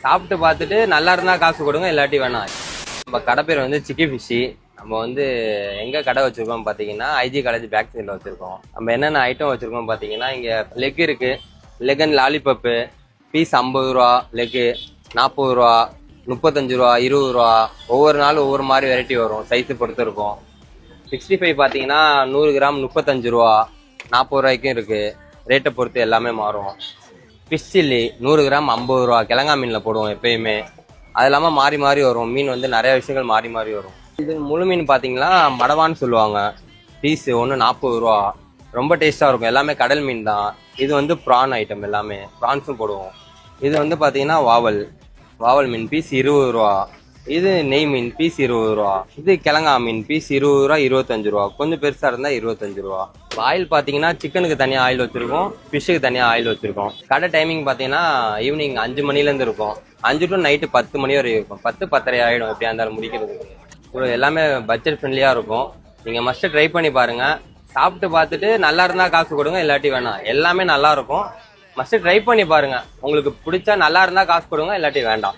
சாப்பிட்டு பார்த்துட்டு நல்லா இருந்தால் காசு கொடுங்க, இல்லாட்டி வேணாம். நம்ம கடை பேர் வந்து சிக்கி ஃபிஷ்ஷி. நம்ம வந்து எங்கே கடை வச்சுருக்கோம் பார்த்தீங்கன்னா ஐஜி காலேஜ் பேக் சைடில் வச்சுருக்கோம். நம்ம என்னென்ன ஐட்டம் வச்சுருக்கோம் பார்த்தீங்கன்னா, இங்கே லெக் இருக்குது, லெக் அண்ட் லாலிபப்பு, பீஸ் 50 ரூபா, லெக்கு 40 ரூபா, 35 ரூபா, 20 ரூபா. ஒவ்வொரு நாளும் ஒவ்வொரு மாதிரி வெரைட்டி வரும், சைஸு பொறுத்து இருக்கும். 65 பார்த்தீங்கன்னா 100 கிராம் 35 ரூபா, 40 ரூபாய்க்கும் இருக்குது. ரேட்டை பொறுத்து எல்லாமே மாறும். ஃபிஷ் சில்லி 100 கிராம் 50 ரூபா, கிழங்கா மீனில் போடுவோம் எப்பயுமே. அது இல்லாமல் மாறி மாறி வரும் மீன், வந்து நிறைய விஷயங்கள் மாறி மாறி வரும். இது முழு மீன் பார்த்தீங்கன்னா மடவான்னு சொல்லுவாங்க. பீஸு ஒன்று 40 ரூபா, ரொம்ப டேஸ்ட்டாக இருக்கும். எல்லாமே கடல் மீன் தான். இது வந்து ப்ரான் ஐட்டம், எல்லாமே ப்ரான்ஸும் போடுவோம். இது வந்து பார்த்தீங்கன்னா வாவல் மீன் பீஸ் 20 ரூபா. இது நெய் மீன் பீஸ் 20 ரூபா. இது கிழங்கா மீன் பீஸ் 20 ரூபா, 25 ரூபா. கொஞ்சம் பெருசாக இருந்தால் 25 ரூபா. ஆயில் பார்த்தீங்கன்னா சிக்கனுக்கு தனியாக ஆயில் வச்சுருக்கோம், ஃபிஷ்ஷுக்கு தனியாக ஆயில் வச்சுருக்கோம். கடை டைமிங் பார்த்தீங்கன்னா ஈவினிங் 5 மணிலேருந்து இருக்கும், 5 டு நைட்டு 10 மணி வரை இருக்கும். 10-10:30 ஆகிடும் எப்படியா இருந்தாலும் முடிக்கிறதுக்கு. எல்லாமே பட்ஜெட் ஃப்ரெண்ட்லியாக இருக்கும். நீங்கள் மஸ்ட்டு ட்ரை பண்ணி பாருங்கள். சாப்பிட்டு பார்த்துட்டு நல்லா இருந்தால் காசு கொடுங்க, இல்லாட்டி வேணாம். எல்லாமே நல்லா இருக்கும். மஸ்ட்டு ட்ரை பண்ணி பாருங்கள். உங்களுக்கு பிடிச்சா நல்லா இருந்தால் காசு கொடுங்க, இல்லாட்டி வேண்டாம்.